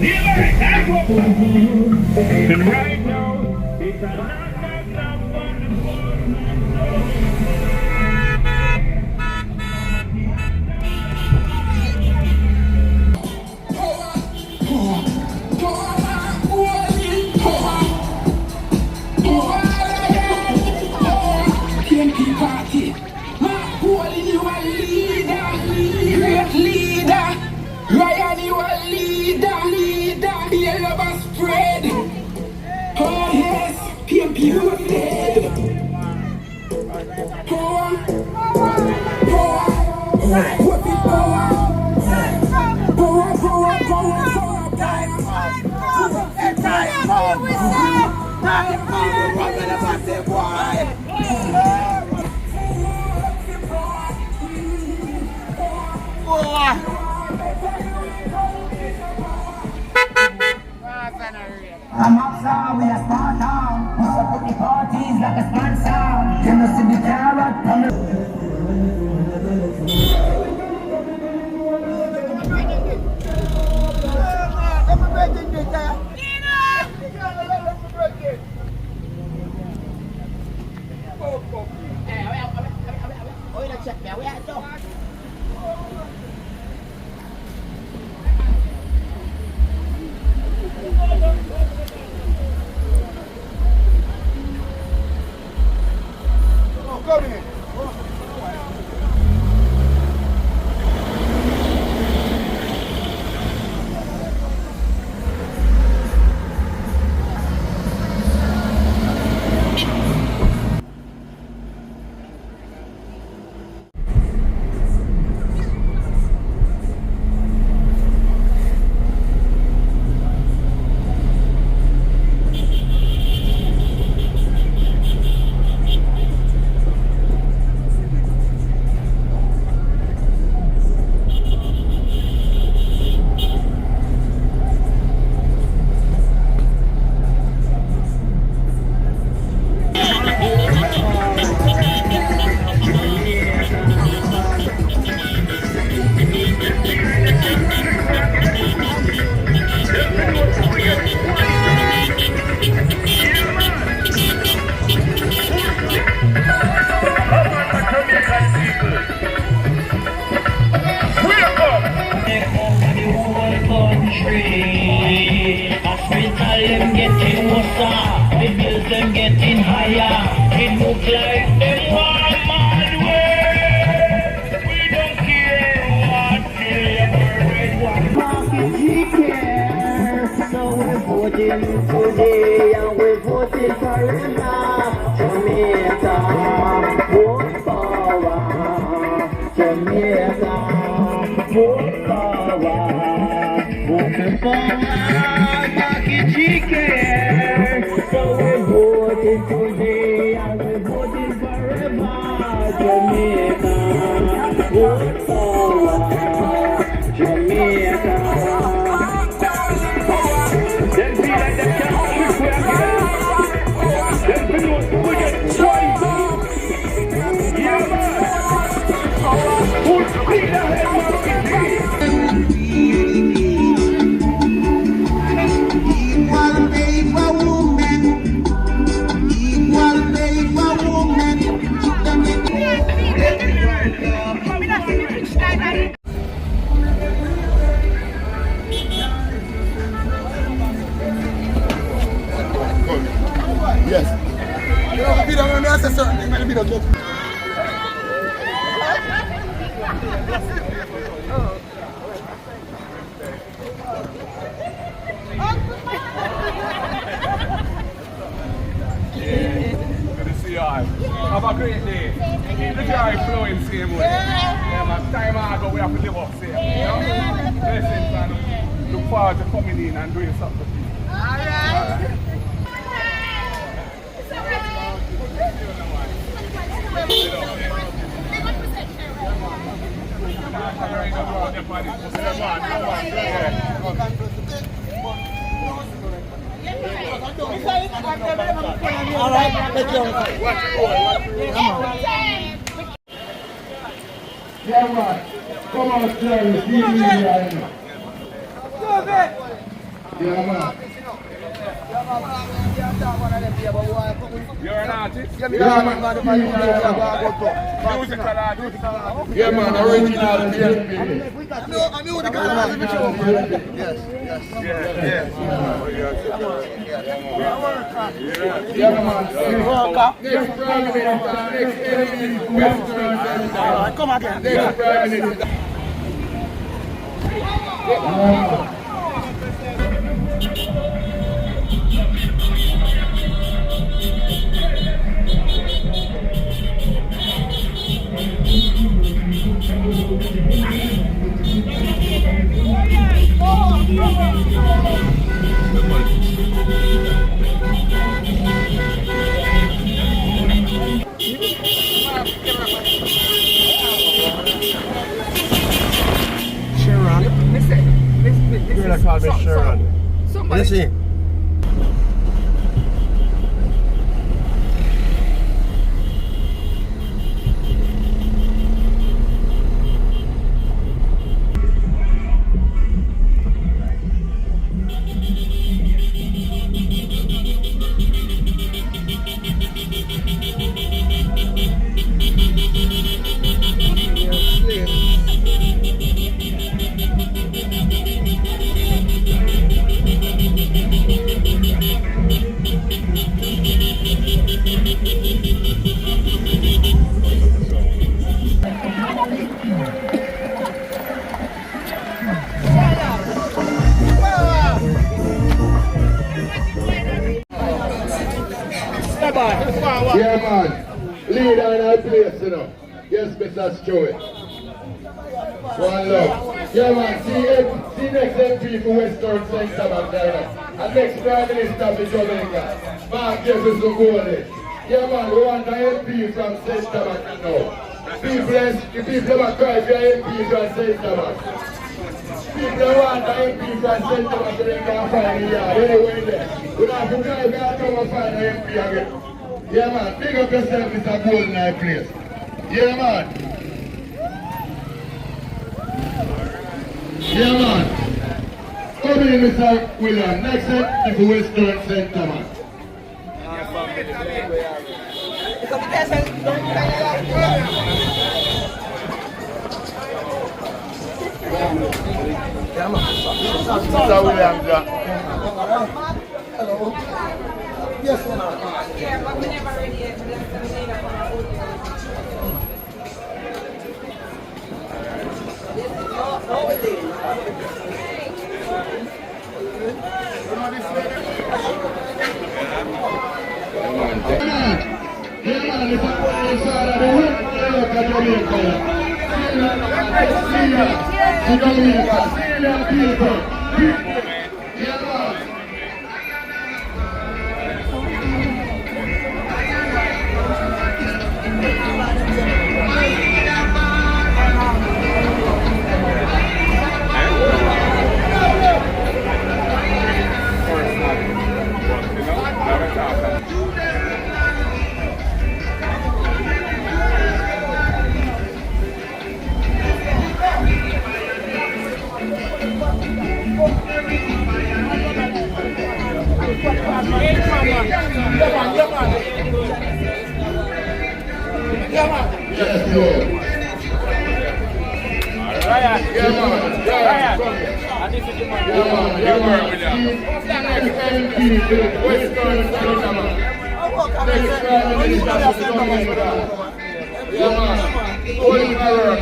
And right now, it's a knock on the PNP party. Holy, you a leader, great leader. Ryan, you a leader. Your love has spread. Oh yes, PNP who are dead. Power. What is power? I'm outside with a smart town. Used to put the parties like a sponsor. You know, see the carrot from the... Them getting worse, the bills them getting higher. It looks like them want mad way. We don't care what they market care. So we're voting today and we're voting forever. Jamaica, vote power. Jamaica, vote power. Voting power. So we're voting today and we're voting forever. Jamaica, vote power. Jamaica. Them feel like they can't trick we again. Them feel we get twice. Yeah, man. Full speed ahead, man. Yes. You know, we don't know certain thing, maybe don't get. Good to see you all. Have a great day. Keep the joy flowing same way. Yeah, man. Time I go, we have to live up same. You know? Blessings and look forward to coming in and doing something. All right. Alright, let's go. Yeah, man. Come on, Jerry. See you right now. Yeah, man. You're an artist? Yeah, man. Musical artist? Yeah, man. Original PNP. I'm new to Canada. Yes. Yeah, man. Next Prime Minister, next enemy, Western. Come again. Next Prime Minister. Let's see. Yeah, man. Leader in our place, you know. Yes, Mr. Stewart. One love. Yeah, man. See next MP for Western Centre back there. And next Prime Minister for Jamaica. Mark Jefferson Gordon. Yeah, man. We want an MP from Centre back now. The people that cry for MP from Centre back. People want an MP from Centre back so they can find the yard. Anyway, there. We don't have to drive here and come and find an MP again. Yeah, man, big up yourself, Mr. Golden Eye Place. Yeah, man. Yeah, man. Come in, Mr. William. Next up is the Western Centre, man. Mr. William, Hello. Yes, ma'am. Yeah, but we never ready yet. We left them later for our audio. Yes, Lord. Ryan. Yeah, man. Ryan. And this is the man. Yeah, man. Yeah, man. Holy power,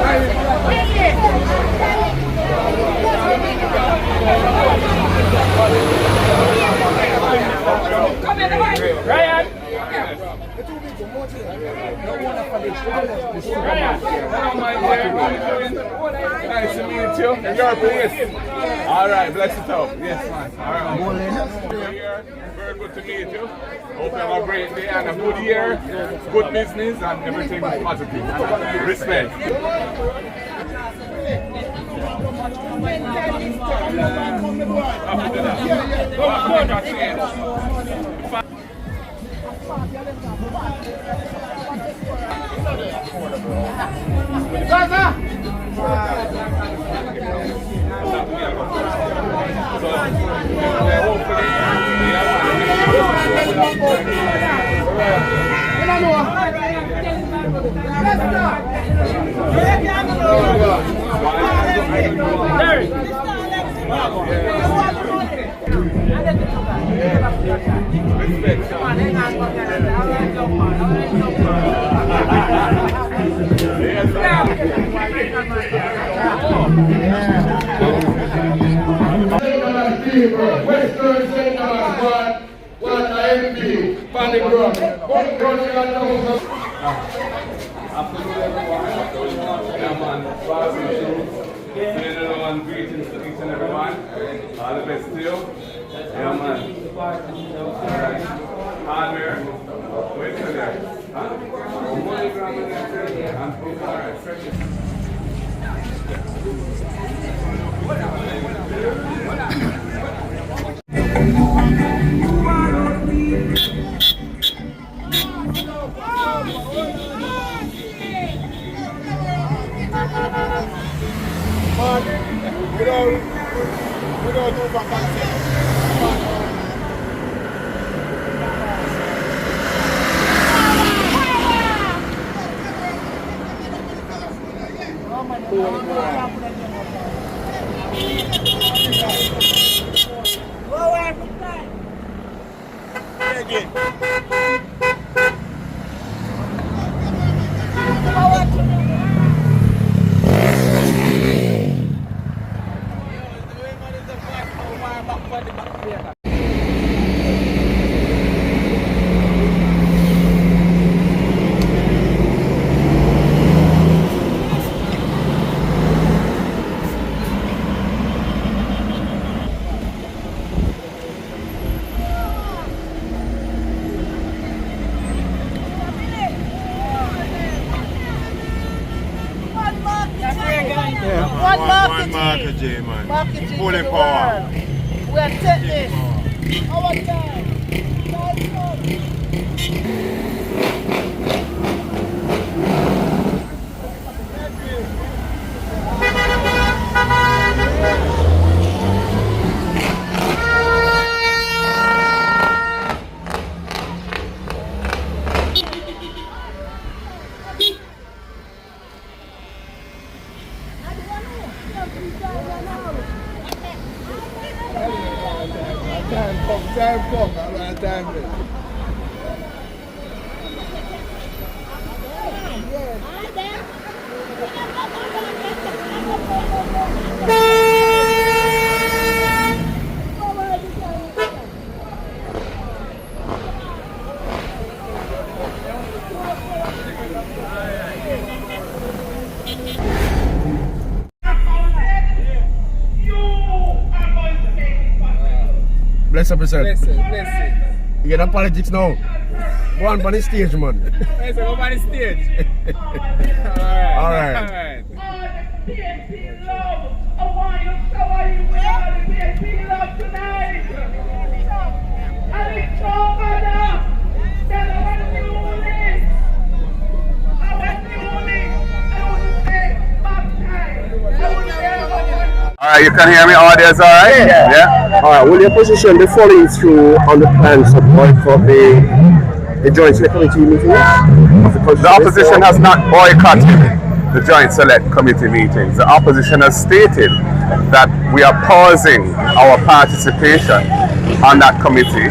Right. Ryan! Nice to meet you. And your place. Alright, bless it up. Yes, man. Alright. Here, very good to meet you. Hope you have a great day and a good year, good business, and everything positive. Respect. Western Central, what PNP, Panic Run. Greetings to each and everyone. All the best to you. Yeah, man. Alright. Hardware. Wait till there. Huh? Alright, stretch it. We don't do back and One marker, J, man. Pulling power. We are taking this. Our time. Time come, around time ready. Bless up yourself. Bless You get a politics now. Go on the stage, man. it. Go on the stage. Alright. PNP love. I want you to shower you with all the PNP love tonight. And it's so other. Tell our newly. Our newly. I want to say baptized. I want to say Alright, you can hear me, audience, alright? Yeah. Alright, will your position be following through on the plans to boycott the Joint Select Committee meetings of the country? The opposition has not boycotted the Joint Select Committee meetings. The opposition has stated that we are pausing our participation on that committee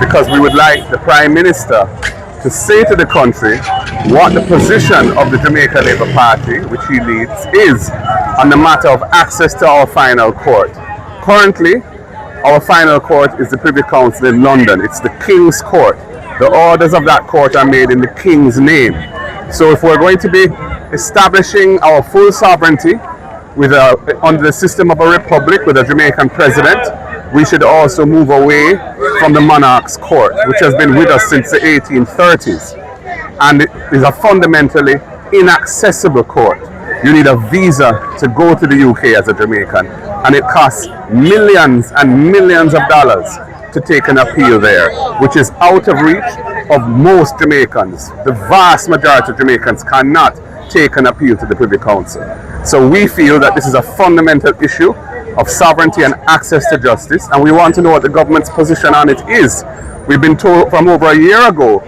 because we would like the Prime Minister to say to the country what the position of the Jamaica Labour Party, which he leads, is on the matter of access to our final court. Currently, our final court is the Privy Council in London. It's the King's Court. The orders of that court are made in the King's name. So if we're going to be establishing our full sovereignty under the system of a republic with a Jamaican president, we should also move away from the monarch's court, which has been with us since the 1830s. And it is a fundamentally inaccessible court. You need a visa to go to the UK as a Jamaican, and it costs millions and millions of dollars to take an appeal there, which is out of reach of most Jamaicans. The vast majority of Jamaicans cannot take an appeal to the Privy Council. So we feel that this is a fundamental issue of sovereignty and access to justice, and we want to know what the government's position on it is. We've been told from over a year ago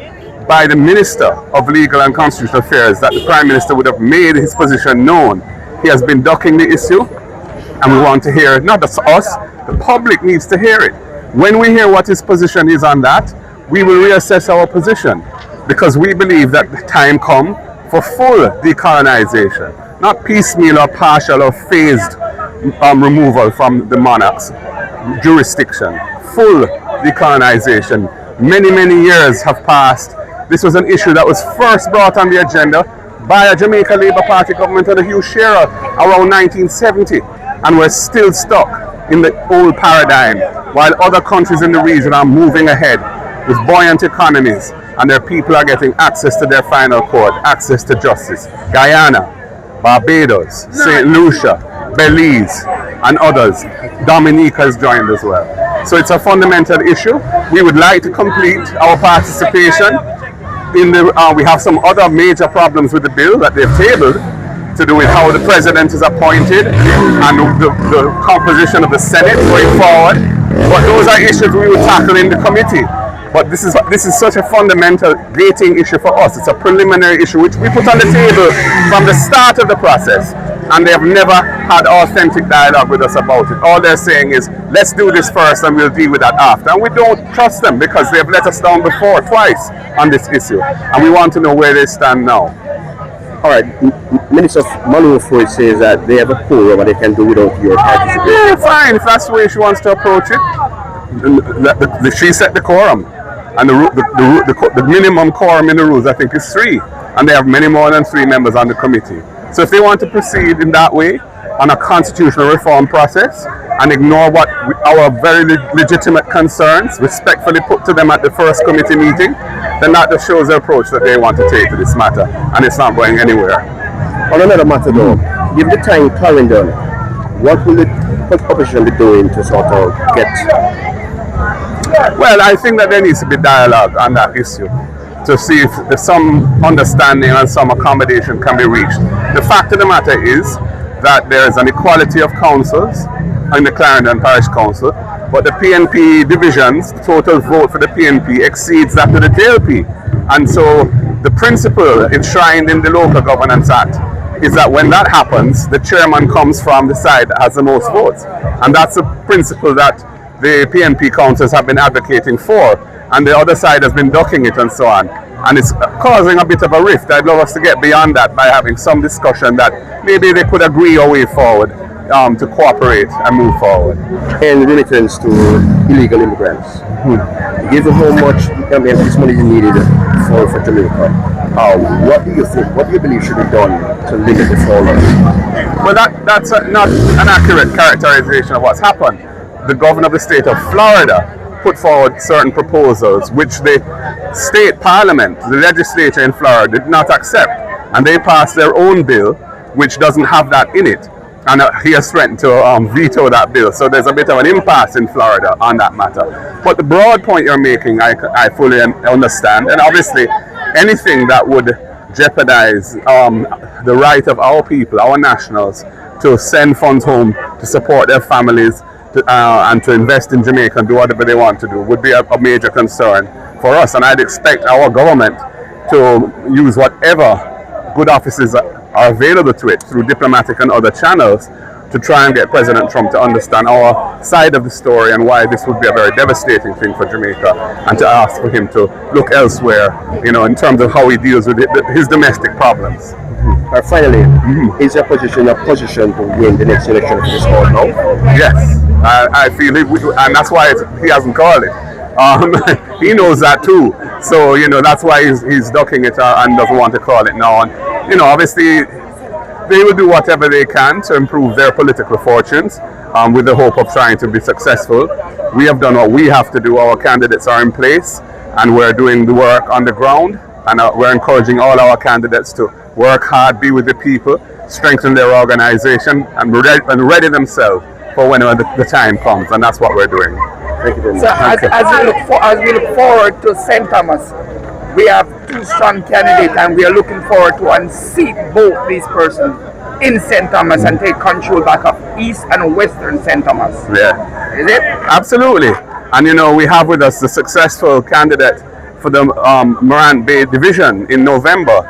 by the Minister of Legal and Constitutional Affairs that the Prime Minister would have made his position known. He has been ducking the issue, and we want to hear it. Not just us, the public needs to hear it. When we hear what his position is on that, we will reassess our position, because we believe that the time come for full decolonization, not piecemeal or partial or phased removal from the monarch's jurisdiction. Full decolonization. Many, many years have passed. This was an issue that was first brought on the agenda by a Jamaica Labour Party government under Hugh Shearer around 1970, and we're still stuck in the old paradigm, while other countries in the region are moving ahead with buoyant economies, and their people are getting access to their final court, access to justice. Guyana, Barbados, St. Lucia, Belize, and others. Dominica has joined as well. So it's a fundamental issue. We would like to complete our participation in the, we have some other major problems with the bill that they've tabled to do with how the president is appointed and the composition of the Senate going forward. But those are issues we will tackle in the committee. But this is such a fundamental gating issue for us. It's a preliminary issue which we put on the table from the start of the process, and they have never had authentic dialogue with us about it. All they're saying is, let's do this first and we'll deal with that after. And we don't trust them, because they've let us down before, twice, on this issue. And we want to know where they stand now. All right, Minister Manufo says that they have a quorum and they can do without your participation. Yeah, fine, if that's the way she wants to approach it. She set the quorum. And the minimum quorum in the rules, I think, is 3. And they have many more than 3 members on the committee. So if they want to proceed in that way on a constitutional reform process and ignore what our very legitimate concerns respectfully put to them at the first committee meeting, then that just shows the approach that they want to take to this matter, and it's not going anywhere. On another matter though, if the time Clarendon, what will the opposition be doing to sort of get? Well, I think that there needs to be dialogue on that issue to see if some understanding and some accommodation can be reached. The fact of the matter is that there is an equality of councils in the Clarendon Parish Council, but the PNP divisions, the total vote for the PNP exceeds that of the JLP. And so the principle enshrined in the Local Governance Act is that when that happens, the chairman comes from the side that has the most votes. And that's a principle that the PNP councils have been advocating for, and the other side has been ducking it and so on. And it's causing a bit of a rift. I'd love us to get beyond that by having some discussion that maybe they could agree a way forward to cooperate and move forward. And remittance to illegal immigrants. Given how much this money is needed for Jamaica, what do you think? What do you believe should be done to limit the fall? Well, that's not an accurate characterization of what's happened. The governor of the state of Florida put forward certain proposals which the state parliament, the legislature in Florida, did not accept, and they passed their own bill which doesn't have that in it, and he has threatened to veto that bill. So there's a bit of an impasse in Florida on that matter. But the broad point you're making, I fully understand, and obviously anything that would jeopardize the right of our people, our nationals, to send funds home to support their families and to invest in Jamaica and do whatever they want to do would be a major concern for us. And I'd expect our government to use whatever good offices are available to it through diplomatic and other channels to try and get President Trump to understand our side of the story and why this would be a very devastating thing for Jamaica, and to ask for him to look elsewhere, you know, in terms of how he deals with his domestic problems. Finally, is your position a position to win the next election for this court now? Yes, I feel it, and that's why he hasn't called it. He knows that too, so you know that's why he's ducking it and doesn't want to call it now. And you know, obviously, they will do whatever they can to improve their political fortunes, with the hope of trying to be successful. We have done what we have to do. Our candidates are in place, and we're doing the work on the ground. And we're encouraging all our candidates to work hard, be with the people, strengthen their organization, and ready themselves for whenever the time comes. And that's what we're doing. Thank you very much. So as we look forward to St. Thomas, we have two strong candidates, and we are looking forward to unseat both these persons in St. Thomas and take control back of East and Western St. Thomas. Yeah. Is it? Absolutely. And you know, we have with us the successful candidate for the Morant Bay Division in November,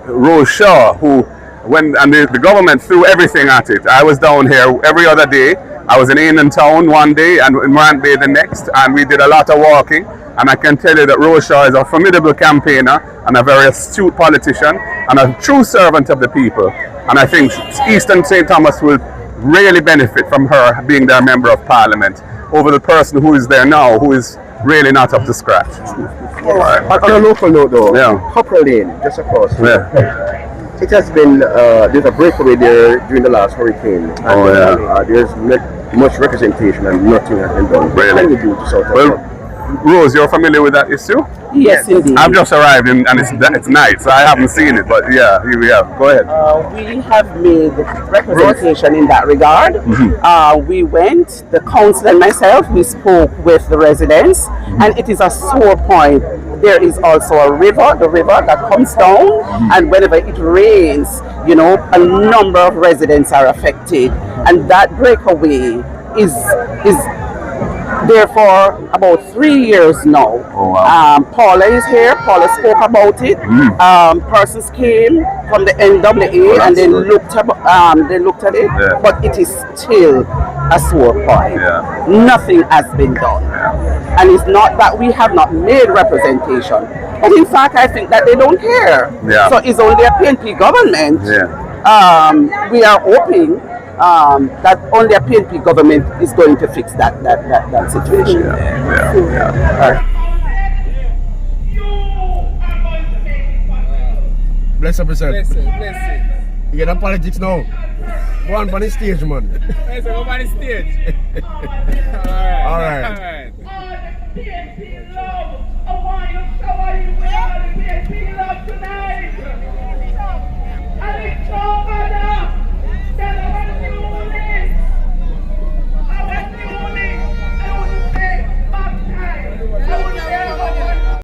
Rose Shaw, the government threw everything at it. I was down here every other day. I was in Ainton Town one day and in Morant Bay the next, and we did a lot of walking. And I can tell you that Rose Shaw is a formidable campaigner and a very astute politician and a true servant of the people. And I think Eastern St. Thomas will really benefit from her being their Member of Parliament over the person who is there now, who is really not up to scratch. All right. On a local note though, Yeah. Hopper Lane, just across. Yeah. It has been, there's a breakaway there during the last hurricane. And, there's much representation and nothing has been done. Really? What can you do to sort of Well, Rose, you're familiar with that issue? Yes, indeed. I've just arrived and it's night, so I haven't seen it, but yeah, here we are. Go ahead. We have made representation in that regard. We went, the council and myself, we spoke with the residents, and it is a sore point. There is also a river, the river that comes down, and whenever it rains, you know, a number of residents are affected, and that breakaway is there for about 3 years now. Oh, wow. Paula is here. Paula spoke about it. Persons came from the NWA and they looked at it, Yeah. but it is still a sore point. Yeah. Nothing has been done, and it's not that we have not made representation, but in fact, I think that they don't care. Yeah. So it's only a PNP government. Yeah. We are hoping that only a PNP government is going to fix that situation. Yeah. Bless up yourself. Bless it. You get a politics now. Go on the stage, man. Go on the stage. All right. All right.